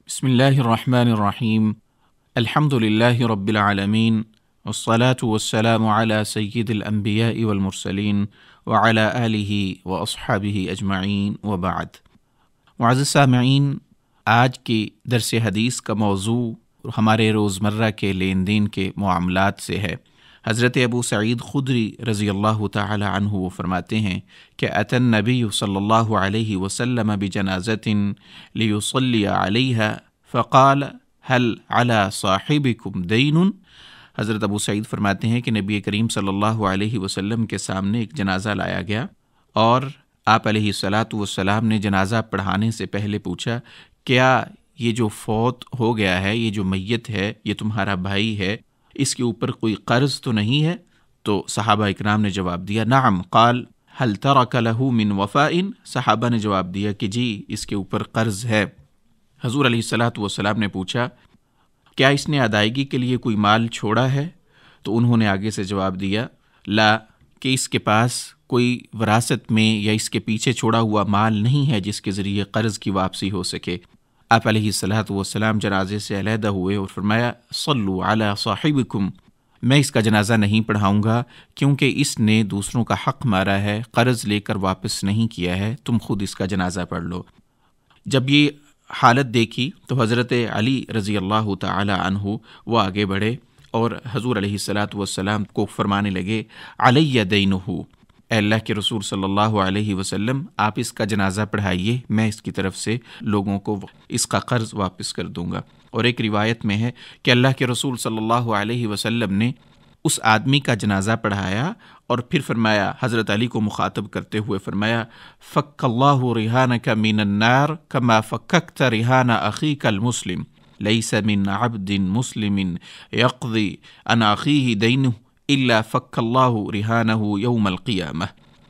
بسم اللہ الرحمن الرحیم الحمد للہ رب العالمین والصلاة والسلام علی سید الانبیاء والمرسلین وعلی آلہ واصحابہ اجمعین وبعد۔ معزز سامعین، آج کی درس حدیث کا موضوع ہمارے روزمرہ کے لین دین کے معاملات سے ہے۔ حضرت ابو سعید خدری رضی اللہ تعالی عنہ وہ فرماتے ہیں کہ اتی النبی صلی اللہ علیہ وسلم بجنازۃ لیصلی علیہا فقال هل علی صاحبکم دین۔ حضرت ابو سعید فرماتے ہیں کہ نبی کریم صلی اللہ علیہ وسلم کے سامنے ایک جنازہ لایا گیا اور آپ علیہ الصلاۃ والسلام نے جنازہ پڑھانے سے پہلے پوچھا، کیا یہ جو فوت ہو گیا ہے، یہ جو میت ہے، یہ تمہارا بھائی ہے، اس کے اوپر کوئی قرض تو نہیں ہے؟ تو صحابہ اکرام نے جواب دیا نعم۔ قال هل ترک له من وفاء۔ صحابہ نے جواب دیا کہ جی، اس کے اوپر قرض ہے۔ حضور علیہ الصلاۃ والسلام نے پوچھا، کیا اس نے ادائیگی کے لیے کوئی مال چھوڑا ہے؟ تو انہوں نے آگے سے جواب دیا لا، کہ اس کے پاس کوئی وراثت میں یا اس کے پیچھے چھوڑا ہوا مال نہیں ہے جس کے ذریعے قرض کی واپسی ہو سکے۔ آپ علیہ الصلاۃ والسلام جنازے سے علیحدہ ہوئے اور فرمایا صلو علی صاحبکم، میں اس کا جنازہ نہیں پڑھاؤں گا کیونکہ اس نے دوسروں کا حق مارا ہے، قرض لے کر واپس نہیں کیا ہے، تم خود اس کا جنازہ پڑھ لو۔ جب یہ حالت دیکھی تو حضرت علی رضی اللہ تعالی عنہ وہ آگے بڑھے اور حضور علیہ الصلاۃ والسلام کو فرمانے لگے علی دینہ، اے اللہ کے رسول صلی اللہ علیہ وسلم، آپ اس کا جنازہ پڑھائیے، میں اس کی طرف سے لوگوں کو اس کا قرض واپس کر دوں گا۔ اور ایک روایت میں ہے کہ اللہ کے رسول صلی اللہ علیہ وسلم نے اس آدمی کا جنازہ پڑھایا اور پھر فرمایا، حضرت علی کو مخاطب کرتے ہوئے فرمایا فک اللہ رہانک من النار کما فککت رہان اخیک المسلم، لیس من عبد مسلم یقضی عن اخیہ دینہ الا فک اللہ رہانہ یوم القیامہ۔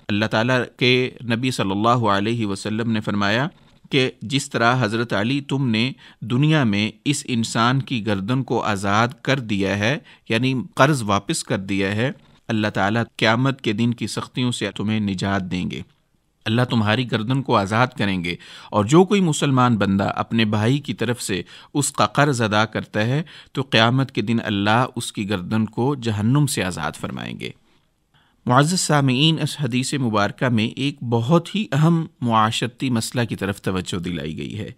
اللہ تعالیٰ کے نبی صلی اللہ علیہ وسلم نے فرمایا کہ جس طرح حضرت علی تم نے دنیا میں اس انسان کی گردن کو آزاد کر دیا ہے، یعنی قرض واپس کر دیا ہے، اللہ تعالیٰ قیامت کے دن کی سختیوں سے تمہیں نجات دیں گے، اللہ تمہاری گردن کو آزاد کریں گے۔ اور جو کوئی مسلمان بندہ اپنے بھائی کی طرف سے اس کا قرض ادا کرتا ہے تو قیامت کے دن اللہ اس کی گردن کو جہنم سے آزاد فرمائیں گے۔ معزز سامعین، اس حدیث مبارکہ میں ایک بہت ہی اہم معاشرتی مسئلہ کی طرف توجہ دلائی گئی ہے،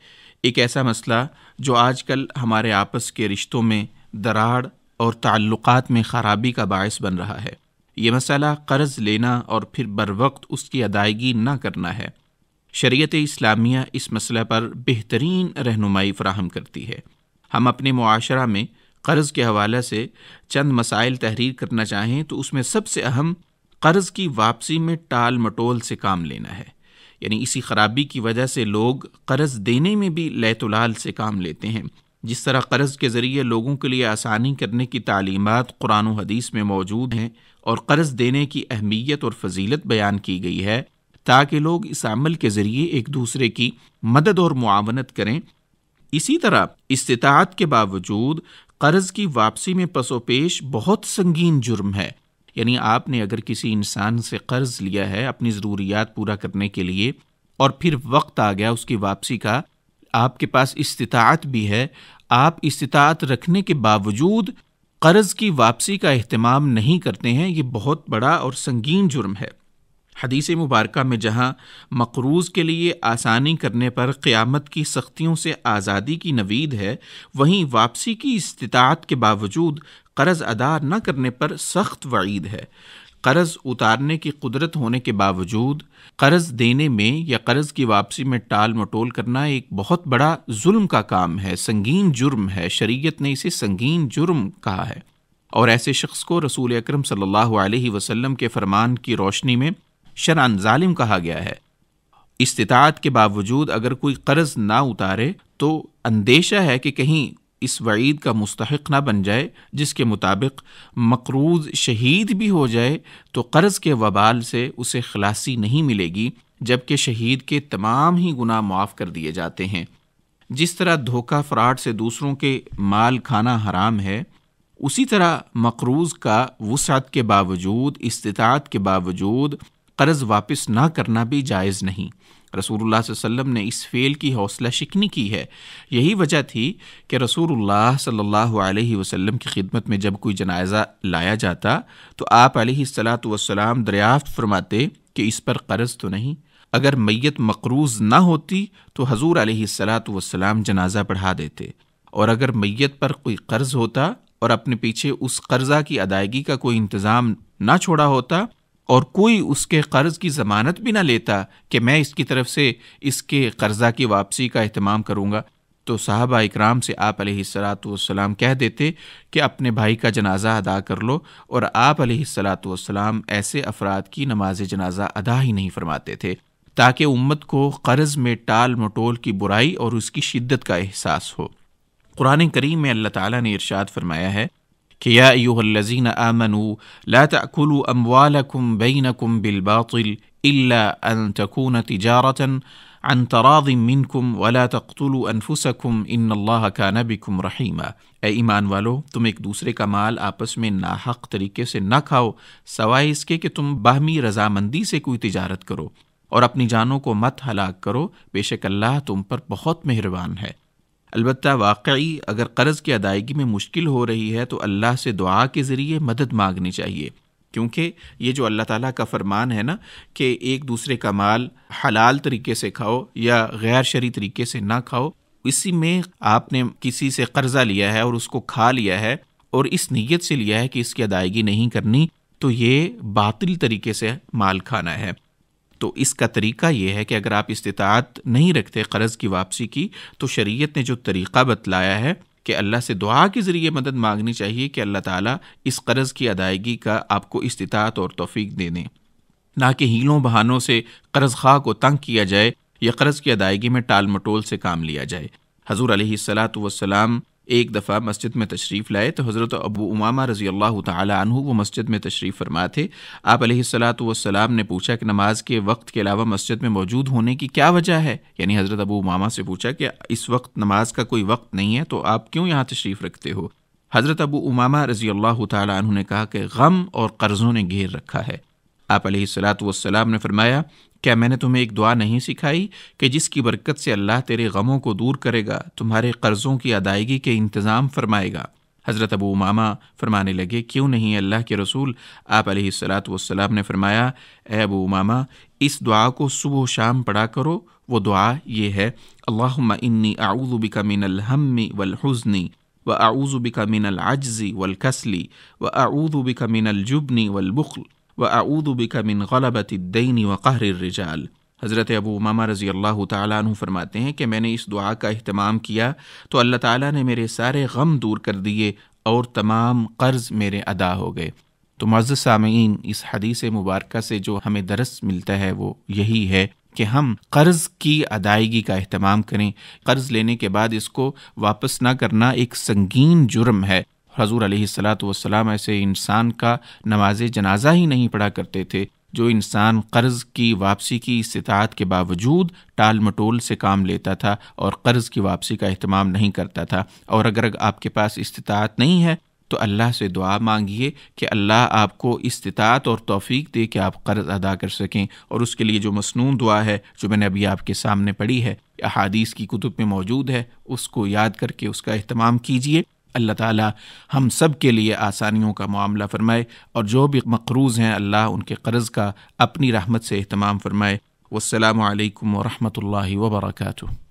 ایک ایسا مسئلہ جو آج کل ہمارے آپس کے رشتوں میں دراڑ اور تعلقات میں خرابی کا باعث بن رہا ہے۔ یہ مسئلہ قرض لینا اور پھر بروقت اس کی ادائیگی نہ کرنا ہے۔ شریعت اسلامیہ اس مسئلہ پر بہترین رہنمائی فراہم کرتی ہے۔ ہم اپنے معاشرہ میں قرض کے حوالے سے چند مسائل تحریر کرنا چاہیں تو اس میں سب سے اہم قرض کی واپسی میں ٹال مٹول سے کام لینا ہے، یعنی اسی خرابی کی وجہ سے لوگ قرض دینے میں بھی لیت و لال سے کام لیتے ہیں۔ جس طرح قرض کے ذریعے لوگوں کے لیے آسانی کرنے کی تعلیمات قرآن و حدیث میں موجود ہیں اور قرض دینے کی اہمیت اور فضیلت بیان کی گئی ہے تاکہ لوگ اس عمل کے ذریعے ایک دوسرے کی مدد اور معاونت کریں، اسی طرح استطاعت کے باوجود قرض کی واپسی میں پس و پیش بہت سنگین جرم ہے۔ یعنی آپ نے اگر کسی انسان سے قرض لیا ہے اپنی ضروریات پورا کرنے کے لیے اور پھر وقت آ گیا اس کی واپسی کا، آپ کے پاس استطاعت بھی ہے، آپ استطاعت رکھنے کے باوجود قرض کی واپسی کا اہتمام نہیں کرتے ہیں، یہ بہت بڑا اور سنگین جرم ہے۔ حدیث مبارکہ میں جہاں مقروض کے لیے آسانی کرنے پر قیامت کی سختیوں سے آزادی کی نوید ہے، وہیں واپسی کی استطاعت کے باوجود قرض ادا نہ کرنے پر سخت وعید ہے۔ قرض اتارنے کی قدرت ہونے کے باوجود قرض دینے میں یا قرض کی واپسی میں ٹال مٹول کرنا ایک بہت بڑا ظلم کا کام ہے، سنگین جرم ہے، شریعت نے اسے سنگین جرم کہا ہے۔ اور ایسے شخص کو رسول اکرم صلی اللہ علیہ وسلم کے فرمان کی روشنی میں شرعاً ظالم کہا گیا ہے۔ استطاعت کے باوجود اگر کوئی قرض نہ اتارے تو اندیشہ ہے کہ کہیں اس وعید کا مستحق نہ بن جائے جس کے مطابق مقروض شہید بھی ہو جائے تو قرض کے وبال سے اسے خلاصی نہیں ملے گی، جبکہ شہید کے تمام ہی گناہ معاف کر دیے جاتے ہیں۔ جس طرح دھوکہ فراڈ سے دوسروں کے مال کھانا حرام ہے، اسی طرح مقروض کا وسعت کے باوجود، استطاعت کے باوجود قرض واپس نہ کرنا بھی جائز نہیں۔ رسول اللہ صلی اللہ علیہ وسلم نے اس فعل کی حوصلہ شکنی کی ہے۔ یہی وجہ تھی کہ رسول اللہ صلی اللہ علیہ وسلم کی خدمت میں جب کوئی جنازہ لایا جاتا تو آپ علیہ الصلاۃ والسلام دریافت فرماتے کہ اس پر قرض تو نہیں۔ اگر میت مقروض نہ ہوتی تو حضور علیہ الصلاۃ والسلام جنازہ پڑھا دیتے، اور اگر میت پر کوئی قرض ہوتا اور اپنے پیچھے اس قرضہ کی ادائیگی کا کوئی انتظام نہ چھوڑا ہوتا اور کوئی اس کے قرض کی ضمانت بھی نہ لیتا کہ میں اس کی طرف سے اس کے قرضہ کی واپسی کا اہتمام کروں گا، تو صحابہ اکرام سے آپ علیہ الصلاۃ والسلام کہہ دیتے کہ اپنے بھائی کا جنازہ ادا کر لو، اور آپ علیہ الصلاۃ والسلام ایسے افراد کی نماز جنازہ ادا ہی نہیں فرماتے تھے تاکہ امت کو قرض میں ٹال مٹول کی برائی اور اس کی شدت کا احساس ہو۔ قرآن کریم میں اللہ تعالیٰ نے ارشاد فرمایا ہے کہ یا ایھا الذین آمنوا لا تأکلوا اموالکم بینکم بالباطل الا ان تکون تجارۃ عن تراض منکم ولا تقتلوا انفسکم ان اللہ کان بکم رحیما۔ اے ایمان والو، تم ایک دوسرے کا مال آپس میں ناحق طریقے سے نہ کھاؤ سوائے اس کے کہ تم باہمی رضامندی سے کوئی تجارت کرو، اور اپنی جانوں کو مت ہلاک کرو، بے شک اللہ تم پر بہت مہربان ہے۔ البتہ واقعی اگر قرض کی ادائیگی میں مشکل ہو رہی ہے تو اللہ سے دعا کے ذریعے مدد مانگنی چاہیے، کیونکہ یہ جو اللہ تعالیٰ کا فرمان ہے نا کہ ایک دوسرے کا مال حلال طریقے سے کھاؤ یا غیر شرعی طریقے سے نہ کھاؤ، اسی میں آپ نے کسی سے قرضہ لیا ہے اور اس کو کھا لیا ہے اور اس نیت سے لیا ہے کہ اس کی ادائیگی نہیں کرنی، تو یہ باطل طریقے سے مال کھانا ہے۔ تو اس کا طریقہ یہ ہے کہ اگر آپ استطاعت نہیں رکھتے قرض کی واپسی کی تو شریعت نے جو طریقہ بتلایا ہے کہ اللہ سے دعا کے ذریعے مدد مانگنی چاہیے کہ اللہ تعالیٰ اس قرض کی ادائیگی کا آپ کو استطاعت اور توفیق دے دیں، نہ کہ ہیلوں بہانوں سے قرض خواہ کو تنگ کیا جائے یا قرض کی ادائیگی میں ٹال مٹول سے کام لیا جائے۔ حضور علیہ الصلاۃ والسلام ایک دفعہ مسجد میں تشریف لائے تو حضرت ابو امامہ رضی اللہ تعالی عنہ وہ مسجد میں تشریف فرما تھے۔ آپ علیہ الصلاۃ والسلام نے پوچھا کہ نماز کے وقت کے علاوہ مسجد میں موجود ہونے کی کیا وجہ ہے، یعنی حضرت ابو امامہ سے پوچھا کہ اس وقت نماز کا کوئی وقت نہیں ہے تو آپ کیوں یہاں تشریف رکھتے ہو؟ حضرت ابو امامہ رضی اللہ تعالی عنہ نے کہا کہ غم اور قرضوں نے گھیر رکھا ہے۔ آپ علیہ الصلاۃ والسلام نے فرمایا کیا میں نے تمہیں ایک دعا نہیں سکھائی کہ جس کی برکت سے اللہ تیرے غموں کو دور کرے گا، تمہارے قرضوں کی ادائیگی کے انتظام فرمائے گا؟ حضرت ابو امامہ فرمانے لگے کیوں نہیں اللہ کے رسول؟ آپ علیہ الصلاۃ والسلام نے فرمایا اے ابو امامہ اس دعا کو صبح و شام پڑھا کرو۔ وہ دعا یہ ہے اللہم انی اعوذ بک من الہم والحزن واعوذ بک من العجز والکسل واعوذ بک من الجبن والبخل وَأَعُوذُ بِكَ مِنْ غَلَبَةِ الدَّيْنِ وَقَهْرِ الرِّجَالِ۔ حضرت ابو امامہ رضی اللہ تعالیٰ عنہ فرماتے ہیں کہ میں نے اس دعا کا اہتمام کیا تو اللہ تعالیٰ نے میرے سارے غم دور کر دیے اور تمام قرض میرے ادا ہو گئے۔ تو معزز سامعین، اس حدیث مبارکہ سے جو ہمیں درس ملتا ہے وہ یہی ہے کہ ہم قرض کی ادائیگی کا اہتمام کریں۔ قرض لینے کے بعد اس کو واپس نہ کرنا ایک سنگین جرم ہے۔ حضور علیہ الصلاۃ والسلام ایسے انسان کا نماز جنازہ ہی نہیں پڑھا کرتے تھے جو انسان قرض کی واپسی کی استطاعت کے باوجود ٹال مٹول سے کام لیتا تھا اور قرض کی واپسی کا اہتمام نہیں کرتا تھا۔ اور اگر آپ کے پاس استطاعت نہیں ہے تو اللہ سے دعا مانگیے کہ اللہ آپ کو استطاعت اور توفیق دے کہ آپ قرض ادا کر سکیں، اور اس کے لیے جو مسنون دعا ہے جو میں نے ابھی آپ کے سامنے پڑھی ہے، احادیث کی کتب میں موجود ہے، اس کو یاد کر کے اس کا اہتمام کیجیے۔ اللہ تعالیٰ ہم سب کے لیے آسانیوں کا معاملہ فرمائے، اور جو بھی مقروض ہیں اللہ ان کے قرض کا اپنی رحمت سے اہتمام فرمائے۔ والسلام علیکم ورحمۃ اللہ وبرکاتہ۔